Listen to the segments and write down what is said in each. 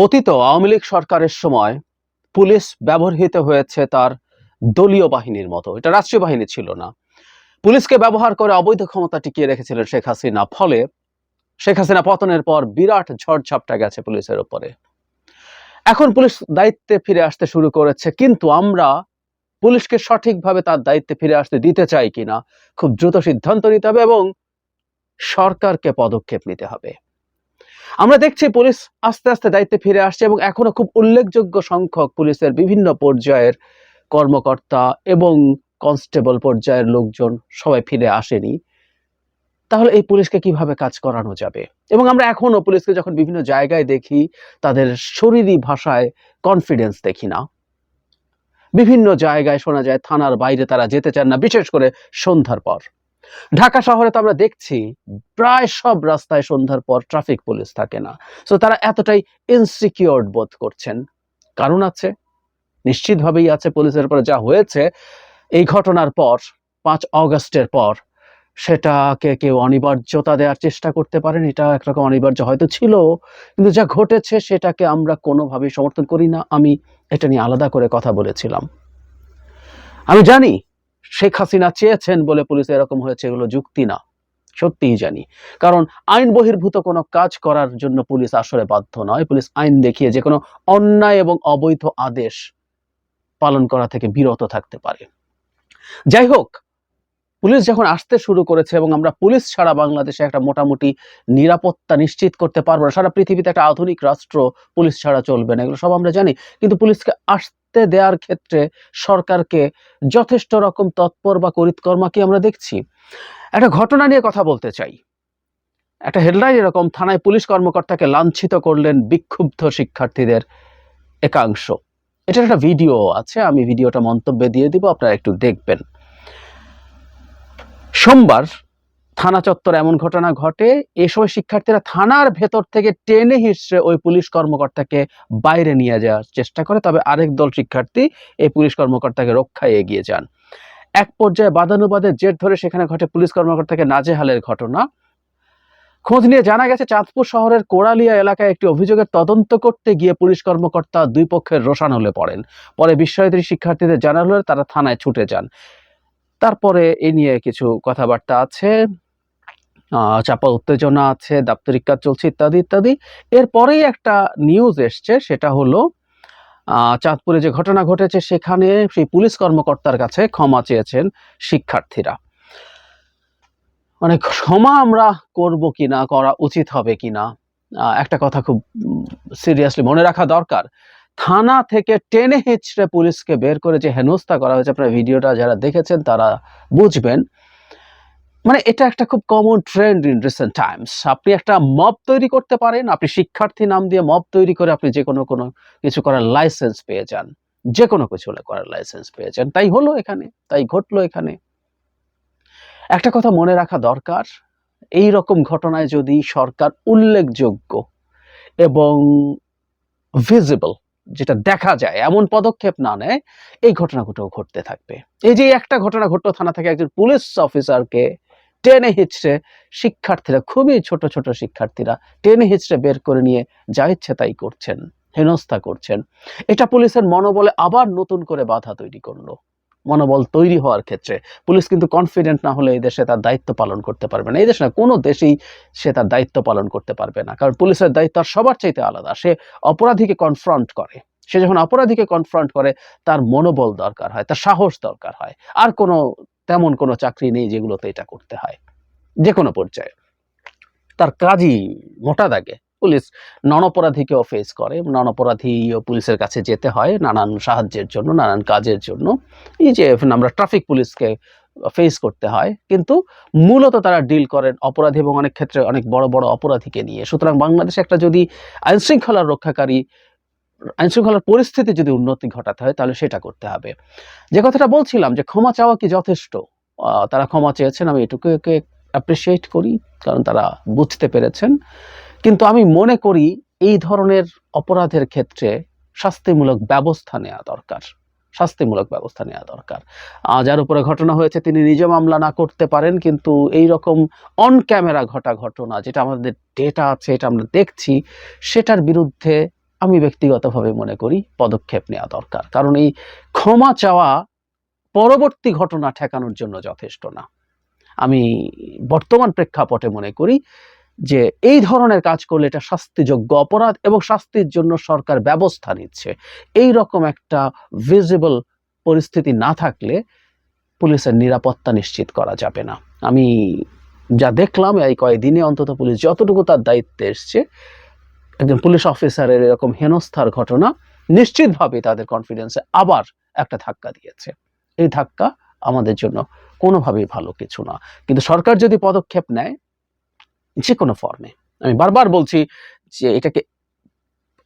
পতিত আওয়ামী লীগ সরকারের সময় পুলিশ ব্যবহৃত হয়েছে তার দলীয় বাহিনীর মতো। এটা রাষ্ট্রীয় বাহিনী ছিল না। পুলিশকে ব্যবহার করে অবৈধ ক্ষমতা টিকিয়ে রেখেছিলেন শেখ হাসিনা। ফলে শেখ হাসিনা পতনের পর বিরাট ঝড়ঝাপটা গেছে পুলিশের উপরে। এখন পুলিশ দায়িত্বে ফিরে আসতে শুরু করেছে, কিন্তু আমরা পুলিশকে সঠিকভাবে তার দায়িত্বে ফিরে আসতে দিতে চাই কিনা খুব দ্রুত সিদ্ধান্ত নিতে হবে এবং সরকারকে পদক্ষেপ নিতে হবে। আমরা দেখছি পুলিশ আস্তে আস্তে দায়িত্বে ফিরে আসছে এবং এখনো খুব উল্লেখযোগ্য সংখ্যক পুলিশের বিভিন্ন পর্যায়ের কর্মকর্তা এবং কনস্টেবল পর্যায়ের লোকজন সবাই ফিরে আসেনি। তাহলে এই পুলিশকে কিভাবে কাজ করানো যাবে? এবং আমরা এখনো পুলিশকে যখন বিভিন্ন জায়গায় দেখি, তাদের শরীরী ভাষায় কনফিডেন্স দেখি না। বিভিন্ন জায়গায় শোনা যায় থানার বাইরে তারা যেতে চান না, বিশেষ করে সন্ধ্যার পর। ঢাকা শহরে তো আমরা দেখছি প্রায় সব রাস্তায় সন্ধ্যার পর ট্রাফিক পুলিশ থাকে না। সো তারা এতটাই ইনসিকিউরড বোধ করছেন। কারণ আছে, নিশ্চিতভাবেই আছে। পুলিশের উপরে যা হয়েছে এই ঘটনার পর, 5 অগস্টের পর, সেটাকে কেউ অনিবার্যতা দেওয়ার চেষ্টা করতে পারেন। এটা একরকম অনিবার্য হয়তো ছিল, কিন্তু যা ঘটেছে সেটাকে আমরা কোনোভাবেই সমর্থন করি না। আমি এটা নিয়ে আলাদা করে কথা বলেছিলাম। আমি জানি শেখ হাসিনা চেয়েছেন বলে পুলিশ এরকম হয়েছে, এগুলো যুক্তি না, সত্যিই জানি। কারণ আইন বহির্ভূত কোনো কাজ করার জন্য পুলিশ আসলে বাধ্য নয়। পুলিশ আইন দেখিয়ে যে কোনো অন্যায় এবং অবৈধ আদেশ পালন করা থেকে বিরত থাকতে পারে। যাই হোক, পুলিশ যখন আসতে শুরু করেছে এবং আমরা পুলিশ ছাড়া বাংলাদেশে একটা মোটামুটি নিরাপত্তা নিশ্চিত করতে পারবো না। সারা পৃথিবীতে একটা আধুনিক রাষ্ট্র পুলিশ ছাড়া চলবে না, এগুলো সব আমরা জানি। কিন্তু পুলিশকে আসতে দেওয়ার ক্ষেত্রে সরকারকে যথেষ্ট রকম তৎপর বা করিতকর্মা কি আমরা দেখছি? একটা ঘটনা নিয়ে কথা বলতে চাই। একটা হেডলাইন এরকম: থানায় পুলিশ কর্মকর্তাকে লাঞ্ছিত করলেন বিক্ষুব্ধ শিক্ষার্থীদের একাংশ। এটার একটা ভিডিও আছে, আমি ভিডিওটা মন্তব্যে দিয়ে দিব, আপনারা একটু দেখবেন। সোমবার থানা চত্বরে এমন ঘটনা ঘটে। এ সময় শিক্ষার্থীরা থানার ভেতর থেকে টেনে হিঁচড়ে ওই পুলিশ কর্মকর্তাকে বাইরে নিয়ে যাওয়ার চেষ্টা করে। তবে আরেক দল শিক্ষার্থী এই পুলিশ কর্মকর্তাকে রক্ষায় এগিয়ে যান। এক পর্যায়ে বাদানুবাদের জের ধরে সেখানে ঘটে পুলিশ কর্মকর্তাকে নাজেহালের ঘটনা। খোঁজ নিয়ে জানা গেছে, চাঁদপুর শহরের কোড়ালিয়া এলাকায় একটি অভিযোগের তদন্ত করতে গিয়ে পুলিশ কর্মকর্তা দুই পক্ষের রোষানলে পড়েন। পরে বিস্ময়িত শিক্ষার্থীদের জানানো হলে তারা থানায় ছুটে যান। তারপরে এ নিয়ে কিছু কথাবার্তা আছে, চাপা উত্তেজনা আছে, দাপ্তরিক কাজ চলছে, ইত্যাদি ইত্যাদি। এরপরেই একটা নিউজ এসছে, সেটা হলো চাঁদপুরে যে ঘটনা ঘটেছে সেখানে সেই পুলিশ কর্মকর্তার কাছে ক্ষমা চেয়েছেন শিক্ষার্থীরা। মানে ক্ষমা আমরা করব কিনা, করা উচিত হবে কিনা, একটা কথা খুব সিরিয়াসলি মনে রাখা দরকার। থানা থেকে টেনে হিচড়ে পুলিশকে বের করে যে হেনস্থা করা হয়েছে, আপনারা ভিডিওটা যারা দেখেছেন তারা বুঝবেন। মানে এটা একটা খুব common trend in recent Times. আপনি একটা মব তৈরি করতে পারেন, আপনি শিক্ষার্থী নাম দিয়ে মব তৈরি করে আপনি যে কোনো কিছু করার লাইসেন্স পেয়ে যান, যে কোনো কিছু করার লাইসেন্স পেয়ে যান। তাই হলো এখানে, তাই ঘটলো এখানে। একটা কথা মনে রাখা দরকার, এই রকম ঘটনায় যদি সরকার উল্লেখযোগ্য এবং ভিজিবল, যেটা দেখা যায়, এমন পদক্ষেপ না নেয়, এই ঘটনাগুলো ঘটতে থাকবে। এই যে একটা ঘটনা ঘটলো, থানা থেকে একজন পুলিশ অফিসারকে টেনে হিচড়ে শিক্ষার্থীরা, খুবই ছোট ছোট শিক্ষার্থীরা, টেনে হিচড়ে বের করে নিয়ে যা ইচ্ছে তাই করছেন, হেনস্থা করছেন। এটা পুলিশের মনোবলে আবার নতুন করে বাধা তৈরি করলো। মনোবল তৈরি হওয়ার ক্ষেত্রে পুলিশ কিন্তু কনফিডেন্ট না হলে এই দেশে তার দায়িত্ব পালন করতে পারবে না। এই দেশ না, কোনো দেশেই সে তার দায়িত্ব পালন করতে পারবে না। কারণ পুলিশের দায়িত্ব আর সবার চাইতে আলাদা। সে অপরাধীকে কনফ্রন্ট করে। সে যখন অপরাধীকে কনফ্রন্ট করে, তার মনোবল দরকার হয়, তার সাহস দরকার হয়। আর তেমন কোনো চাকরি নেই যেগুলোতে এটা করতে হয়। যে কোনো পর্যায়ে তার কাজই মোটা দাগে পুলিশ নন অপরাধীকেও ফেস করে। নন অপরাধীও পুলিশের কাছে যেতে হয় নানান সাহায্যের জন্য, নানান কাজের জন্য। এই যে আমরা ট্রাফিক পুলিশকে ফেস করতে হয়, কিন্তু মূলত তারা ডিল করেন অপরাধী এবং অনেক ক্ষেত্রে অনেক বড় বড় অপরাধীকে নিয়ে। সুতরাং বাংলাদেশে একটা যদি আইনশৃঙ্খলার পরিস্থিতি যদি উন্নতি ঘটাতে হয়, তাহলে সেটা করতে হবে। যে কথাটা বলছিলাম যে ক্ষমা চাওয়া কি যথেষ্ট? তারা ক্ষমা চেয়েছেন, আমি এটুকুকে অ্যাপ্রিসিয়েট করি, কারণ তারা বুঝতে পেরেছেন। কিন্তু আমি মনে করি এই ধরনের অপরাধের ক্ষেত্রে শাস্তিমূলক ব্যবস্থা নেওয়া দরকার। শাস্তিমূলক ব্যবস্থা নেওয়া দরকার। যার উপরে ঘটনা হয়েছে তিনি নিজে মামলা না করতে পারেন, কিন্তু এই রকম অন ক্যামেরা ঘটা ঘটনা, যেটা আমাদের ডেটা আছে, এটা আমরা দেখছি, সেটার বিরুদ্ধে আমি ব্যক্তিগতভাবে মনে করি পদক্ষেপ নেওয়া দরকার, কারণ এই ক্ষমা চাওয়া পরবর্তী ঘটনা ঠেকানোর জন্য যথেষ্ট না। আমি বর্তমান প্রেক্ষাপটে মনে করি যে এই ধরনের কাজ করলে এটা শাস্তিযোগ্য অপরাধ এবং শাস্তির জন্য সরকার ব্যবস্থা নিচ্ছে, এই রকম একটা ভিজিবল পরিস্থিতি না থাকলে পুলিশের নিরাপত্তা নিশ্চিত করা যাবে না। আমি যা দেখলাম এই কয়েকদিনে অন্তত পুলিশ যতটুকু তার দায়িত্বে এসছে, একজন পুলিশ অফিসারের এরকম হেনস্থার ঘটনা নিশ্চিতভাবে তাদের কনফিডেন্সে আবার একটা ধাক্কা দিয়েছে। এই ধাক্কা আমাদের জন্য কোনোভাবেই ভালো কিছু না। কিন্তু সরকার যদি পদক্ষেপ নেয় যে কোনো ফর্মে, আমি বারবার বলছি যে এটাকে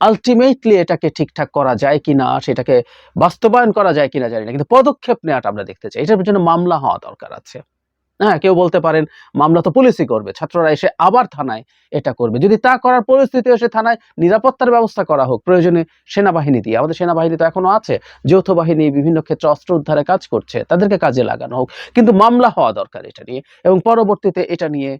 আলটিমেটলি এটাকে ঠিকঠাক করা যায় কিনা, সেটাকে বাস্তবায়ন করা যায় কিনা জানি না, কিন্তু পদক্ষেপ নেওয়াটা আমরা দেখতে চাই। এটার জন্য মামলা হওয়া দরকার আছে। হ্যাঁ, কেউ বলতে পারেন মামলা তো পুলিশই করবে, ছাত্ররা এসে আবার থানায় এটা করবে। যদি তা করার পরিস্থিতি এসে থানায় নিরাপত্তার ব্যবস্থা করা হোক, প্রয়োজনে সেনাবাহিনী দিয়ে, আমাদের সেনাবাহিনী তো এখনো আছে, যৌথ বাহিনী বিভিন্ন ক্ষেত্রে অস্ত্র উদ্ধারে কাজ করছে, তাদেরকে কাজে লাগানো হোক, কিন্তু মামলা হওয়া দরকার এটা নিয়ে, এবং পরবর্তীতে এটা নিয়ে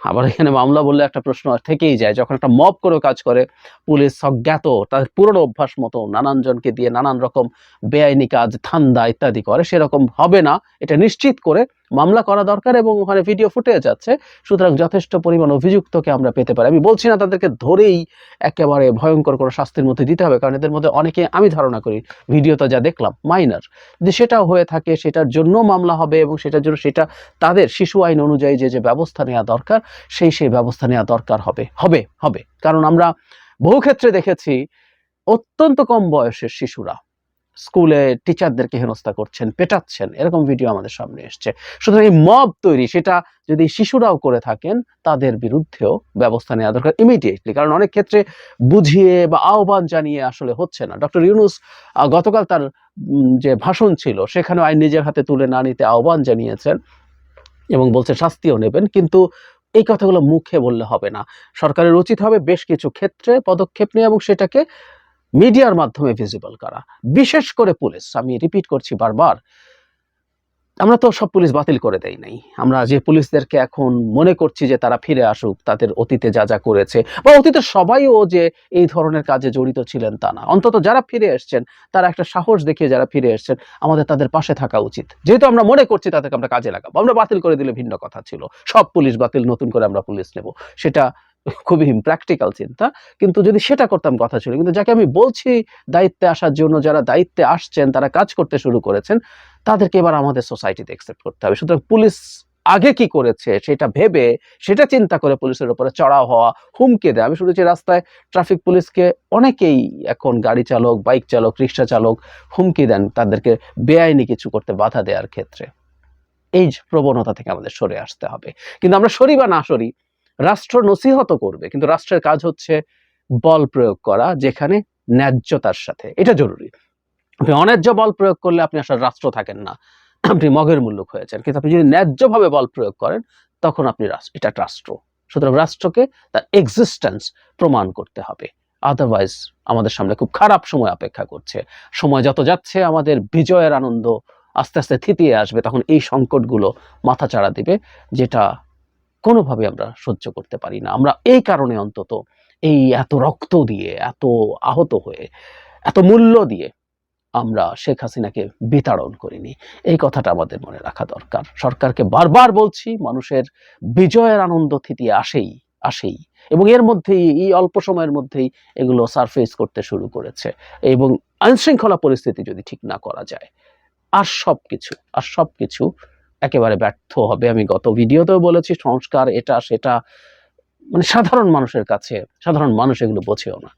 আবার এখানে মামলা বললে একটা প্রশ্ন থেকেই যায়, যখন একটা মব করে কাজ করে পুলিশ অজ্ঞাত তাদের পুরনো অভ্যাস মতো নানান জনকে দিয়ে নানান রকম বেআইনি কাজ ধান্দা ইত্যাদি করে, সেরকম হবে না এটা নিশ্চিত করে মামলা করা দরকার, এবং ওখানে ভিডিও ফুটেজ আছে, সুতরাং যথেষ্ট পরিমাণ অভিযুক্তকে আমরা পেতে পারি। আমি বলছি না তাদেরকে ধরেই একেবারে ভয়ঙ্কর কোনো শাস্তির মধ্যে দিতে হবে, কারণ এদের মধ্যে অনেকে আমি ধারণা করি ভিডিওতে যা দেখলাম মাইনার, যে সেটাও হয়ে থাকে, সেটার জন্য মামলা হবে এবং সেটার জন্য সেটা তাদের শিশু আইন অনুযায়ী যে ব্যবস্থা নেওয়া দরকার সেই ব্যবস্থা নেওয়া দরকার হবে হবে হবে কারণ আমরা বহু ক্ষেত্রে দেখেছি অত্যন্ত কম বয়সের শিশুরা স্কুলে টিচারদেরকে হেনস্থা করছেন, পেটাচ্ছেন, এরকম ভিডিও আমাদের সামনে এসছে। সুতরাং এই মব তৈরি সেটা যদি শিশুরাও করে থাকেন, তাদের বিরুদ্ধেও ব্যবস্থা নেওয়া দরকার ইমিডিয়েটলি, কারণ অনেক ক্ষেত্রে বুঝিয়ে বা আহ্বান জানিয়ে আসলে হচ্ছে না। ডক্টর ইউনূস গতকাল তার যে ভাষণ ছিল সেখানে আইন নিজের হাতে তুলে না নিতে আহ্বান জানিয়েছেন এবং বলছে শাস্তিও নেবেন, কিন্তু এই কথাগুলো মুখে বললে হবে না। সরকারের উচিত হবে বেশ কিছু ক্ষেত্রে পদক্ষেপ নেওয়া এবং সেটাকে মিডিয়ার মাধ্যমে ভিজিবল করা। বিশেষ করে পুলিশ, আমি রিপিট করছি বারবার, আমরা তো সব পুলিশ বাতিল করে দেই নাই। আমরা যে পুলিশদেরকে এখন মনে করছি যে তারা ফিরে আসুক, তাদের অতীতে যা যা করেছে বা অতীতে সবাইও যে এই ধরনের কাজে জড়িত ছিলেন তা না, অন্তত যারা ফিরে এসছেন তারা একটা সাহস দেখিয়ে যারা ফিরে এসছেন, আমাদের তাদের পাশে থাকা উচিত। যেহেতু আমরা মনে করছি তাদেরকে আমরা কাজে লাগাবো, আমরা বাতিল করে দিলে ভিন্ন কথা ছিল, সব পুলিশ বাতিল, নতুন করে আমরা পুলিশ নেব, সেটা খুবই ইমপ্র্যাকটিক্যাল চিন্তা। কিন্তু যদি সেটা করতাম কথা ছিল, কিন্তু যাকে আমি বলছি দায়িত্বে আসার জন্য, যারা দায়িত্বে আসছেন, তারা কাজ করতে শুরু করেছেন, তাদেরকে এবার আমাদের সোসাইটিতে অ্যাকসেপ্ট করতে হবে। সুতরাং পুলিশ আগে কি করেছে সেটা ভেবে, সেটা চিন্তা করে পুলিশের উপরে চড়াও হওয়া, হুমকি দেয়। আমি শুনেছি রাস্তায় ট্রাফিক পুলিশকে অনেকেই এখন গাড়ি চালক, বাইক চালক, রিক্সা চালক হুমকি দেন তাদেরকে বেআইনি কিছু করতে বাধা দেওয়ার ক্ষেত্রে। এই প্রবণতা থেকে আমাদের সরে আসতে হবে। কিন্তু আমরা সরি বা না সরি, রাষ্ট্র নসিহত করবে, কিন্তু রাষ্ট্রের কাজ হচ্ছে বল প্রয়োগ করা, যেখানে ন্যায্যতার সাথে, এটা জরুরি। আপনি অন্যায্য বল প্রয়োগ করলে আপনি আসলে রাষ্ট্র থাকেন না, আপনি মগের মুল্লুক হয়েছেন। কিন্তু আপনি যদি ন্যায্যভাবে বল প্রয়োগ করেন, তখন আপনি এটা রাষ্ট্র। সুতরাং রাষ্ট্রকে তার এক্সিস্টেন্স প্রমাণ করতে হবে, আদারওয়াইজ আমাদের সামনে খুব খারাপ সময় অপেক্ষা করছে। সময় যত যাচ্ছে আমাদের বিজয়ের আনন্দ আস্তে আস্তে থিতিয়ে আসবে, তখন এই সংকটগুলো মাথা চাড়া দিবে, যেটা কোনোভাবে আমরা সহ্য করতে পারি না। আমরা এই কারণে অন্তত এই এত রক্ত দিয়ে, এত আহত হয়ে, এত মূল্য দিয়ে আমরা শেখ হাসিনাকে বিতাড়ন করিনি। এই কথাটা আমাদের মনে রাখা দরকার। সরকারকে বারবার বলছি, মানুষের বিজয়ের আনন্দ থিতিয়ে আসেই এবং এর মধ্যেই, এই অল্প সময়ের মধ্যেই এগুলো সারফেস করতে শুরু করেছে, এবং আইনশৃঙ্খলা পরিস্থিতি যদি ঠিক না করা যায়, আর সবকিছু একেবারে ব্যর্থ হবে। আমি গত ভিডিওতেও বলেছি, সংস্কার এটা সেটা মানে সাধারণ মানুষের কাছে, সাধারণ মানুষ এগুলো বোঝেও না।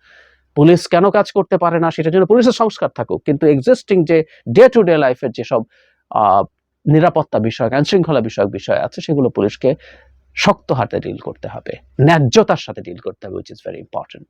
পুলিশ কেন কাজ করতে পারে না সেটার জন্য পুলিশের সংস্কার থাকুক, কিন্তু এক্সিস্টিং যে ডে টু ডে লাইফের যেসব নিরাপত্তা বিষয়ক, আইনশৃঙ্খলা বিষয়ক বিষয় আছে, সেগুলো পুলিশকে শক্ত হাতে ডিল করতে হবে, ন্যায্যতার সাথে ডিল করতে হবে, which is very important.